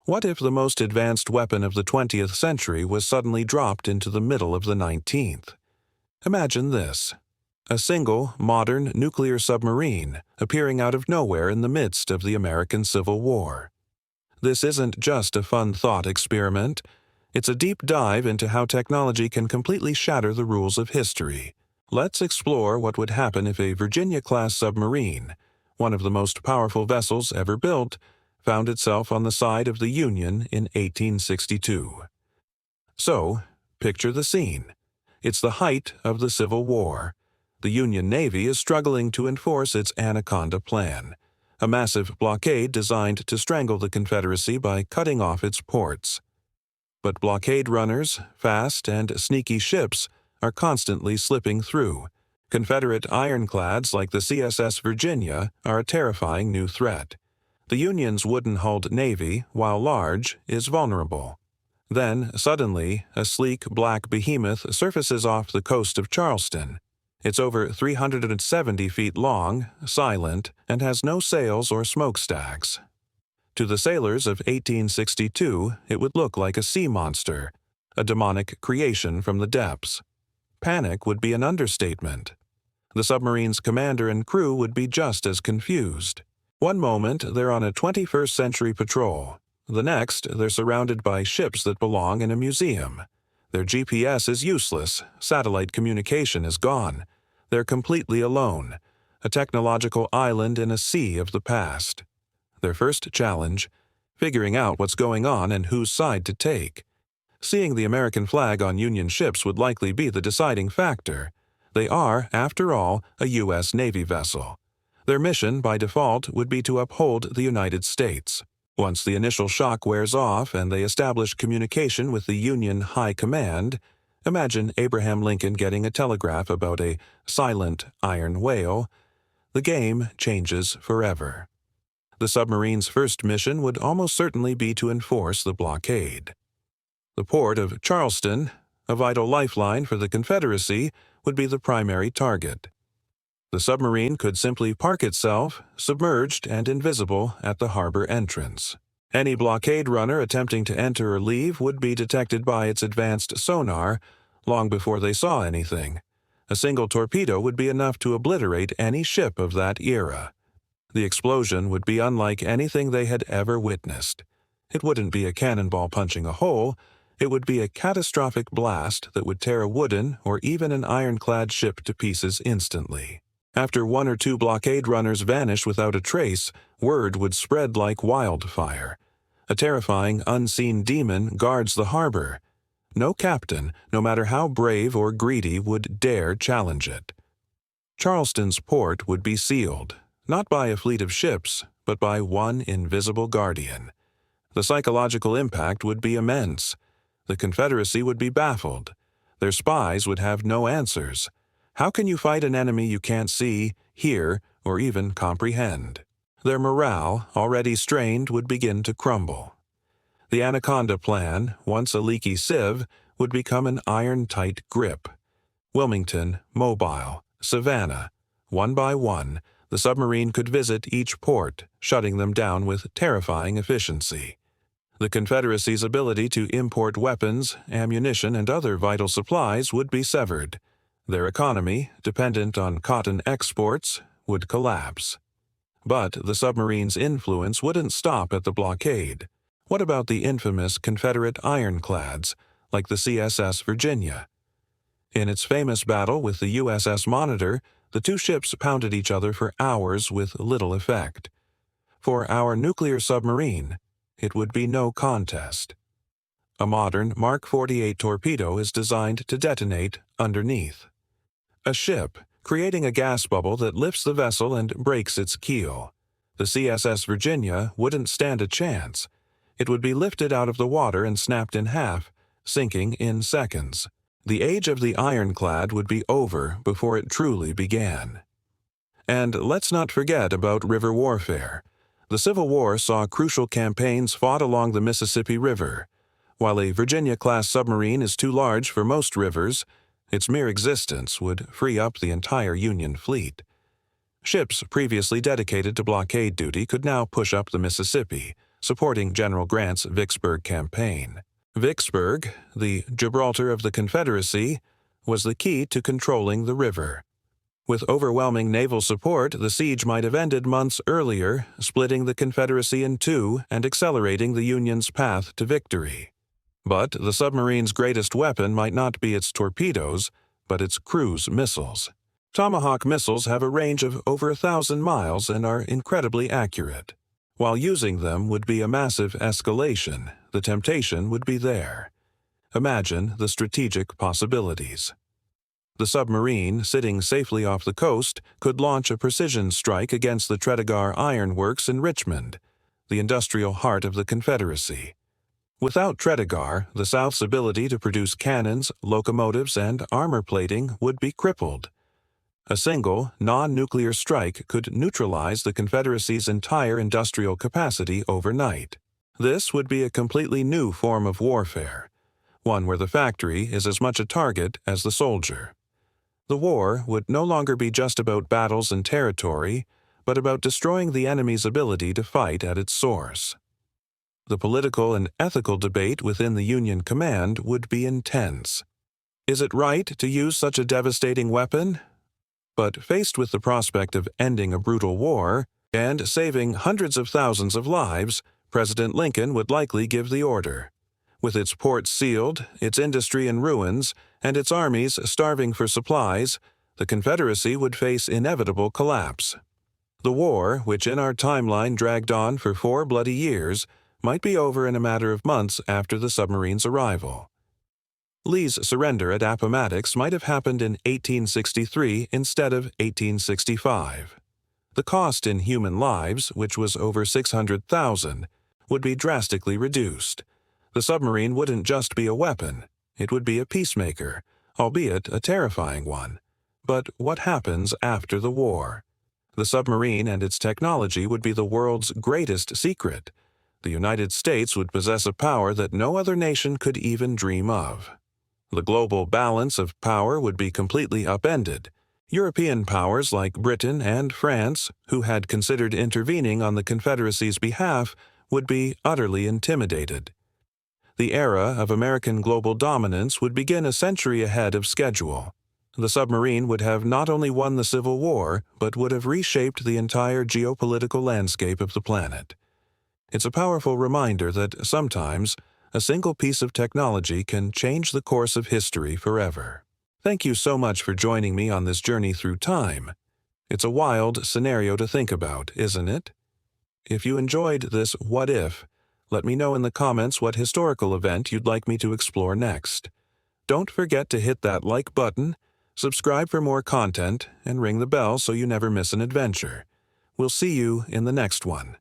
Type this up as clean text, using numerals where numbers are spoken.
What if the most advanced weapon of the 20th century was suddenly dropped into the middle of the 19th? Imagine this: a single, modern nuclear submarine appearing out of nowhere in the midst of the American Civil War. This isn't just a fun thought experiment. It's a deep dive into how technology can completely shatter the rules of history. Let's explore what would happen if a Virginia-class submarine, one of the most powerful vessels ever built, found itself on the side of the Union in 1862. So, picture the scene. It's the height of the Civil War. The Union Navy is struggling to enforce its Anaconda Plan, a massive blockade designed to strangle the Confederacy by cutting off its ports. But blockade runners, fast and sneaky ships, are constantly slipping through. Confederate ironclads like the CSS Virginia are a terrifying new threat. The Union's wooden-hulled navy, while large, is vulnerable. Then, suddenly, a sleek black behemoth surfaces off the coast of Charleston. It's over 370 feet long, silent, and has no sails or smokestacks. To the sailors of 1862, it would look like a sea monster, a demonic creation from the depths. Panic would be an understatement. The submarine's commander and crew would be just as confused. One moment, they're on a 21st century patrol. The next, they're surrounded by ships that belong in a museum. Their GPS is useless, satellite communication is gone. They're completely alone, a technological island in a sea of the past. Their first challenge: figuring out what's going on and whose side to take. Seeing the American flag on Union ships would likely be the deciding factor. They are, after all, a U.S. Navy vessel. Their mission, by default, would be to uphold the United States. Once the initial shock wears off and they establish communication with the Union High Command, imagine Abraham Lincoln getting a telegraph about a silent iron whale. The game changes forever. The submarine's first mission would almost certainly be to enforce the blockade. The port of Charleston, a vital lifeline for the Confederacy, would be the primary target. The submarine could simply park itself, submerged and invisible, at the harbor entrance. Any blockade runner attempting to enter or leave would be detected by its advanced sonar long before they saw anything. A single torpedo would be enough to obliterate any ship of that era. The explosion would be unlike anything they had ever witnessed. It wouldn't be a cannonball punching a hole. It would be a catastrophic blast that would tear a wooden or even an ironclad ship to pieces instantly. After one or two blockade runners vanish without a trace, word would spread like wildfire. A terrifying, unseen demon guards the harbor. No captain, no matter how brave or greedy, would dare challenge it. Charleston's port would be sealed, not by a fleet of ships, but by one invisible guardian. The psychological impact would be immense. The Confederacy would be baffled. Their spies would have no answers. How can you fight an enemy you can't see, hear, or even comprehend? Their morale, already strained, would begin to crumble. The Anaconda Plan, once a leaky sieve, would become an iron-tight grip. Wilmington, Mobile, Savannah. One by one, the submarine could visit each port, shutting them down with terrifying efficiency. The Confederacy's ability to import weapons, ammunition, and other vital supplies would be severed. Their economy, dependent on cotton exports, would collapse. But the submarine's influence wouldn't stop at the blockade. What about the infamous Confederate ironclads, like the CSS Virginia? In its famous battle with the USS Monitor, the two ships pounded each other for hours with little effect. For our nuclear submarine, it would be no contest. A modern Mark 48 torpedo is designed to detonate underneath. A ship, creating a gas bubble that lifts the vessel and breaks its keel. The CSS Virginia wouldn't stand a chance. It would be lifted out of the water and snapped in half, sinking in seconds. The age of the ironclad would be over before it truly began. And let's not forget about river warfare. The Civil War saw crucial campaigns fought along the Mississippi River. While a Virginia-class submarine is too large for most rivers, its mere existence would free up the entire Union fleet. Ships previously dedicated to blockade duty could now push up the Mississippi, supporting General Grant's Vicksburg campaign. Vicksburg, the Gibraltar of the Confederacy, was the key to controlling the river. With overwhelming naval support, the siege might have ended months earlier, splitting the Confederacy in two and accelerating the Union's path to victory. But the submarine's greatest weapon might not be its torpedoes, but its cruise missiles. Tomahawk missiles have a range of over 1,000 miles and are incredibly accurate. While using them would be a massive escalation, the temptation would be there. Imagine the strategic possibilities. The submarine, sitting safely off the coast, could launch a precision strike against the Tredegar Iron Works in Richmond, the industrial heart of the Confederacy. Without Tredegar, the South's ability to produce cannons, locomotives, and armor plating would be crippled. A single, non-nuclear strike could neutralize the Confederacy's entire industrial capacity overnight. This would be a completely new form of warfare, one where the factory is as much a target as the soldier. The war would no longer be just about battles and territory, but about destroying the enemy's ability to fight at its source. The political and ethical debate within the Union command would be intense. Is it right to use such a devastating weapon? But faced with the prospect of ending a brutal war and saving hundreds of thousands of lives, President Lincoln would likely give the order. With its ports sealed, its industry in ruins, and its armies starving for supplies, the Confederacy would face inevitable collapse. The war, which in our timeline dragged on for 4 bloody years, might be over in a matter of months after the submarine's arrival. Lee's surrender at Appomattox might have happened in 1863 instead of 1865. The cost in human lives, which was over 600,000, would be drastically reduced. The submarine wouldn't just be a weapon, it would be a peacemaker, albeit a terrifying one. But what happens after the war? The submarine and its technology would be the world's greatest secret. The United States would possess a power that no other nation could even dream of. The global balance of power would be completely upended. European powers like Britain and France, who had considered intervening on the Confederacy's behalf, would be utterly intimidated. The era of American global dominance would begin a century ahead of schedule. The submarine would have not only won the Civil War, but would have reshaped the entire geopolitical landscape of the planet. It's a powerful reminder that sometimes a single piece of technology can change the course of history forever. Thank you so much for joining me on this journey through time. It's a wild scenario to think about, isn't it? If you enjoyed this What If, let me know in the comments what historical event you'd like me to explore next. Don't forget to hit that like button, subscribe for more content, and ring the bell so you never miss an adventure. We'll see you in the next one.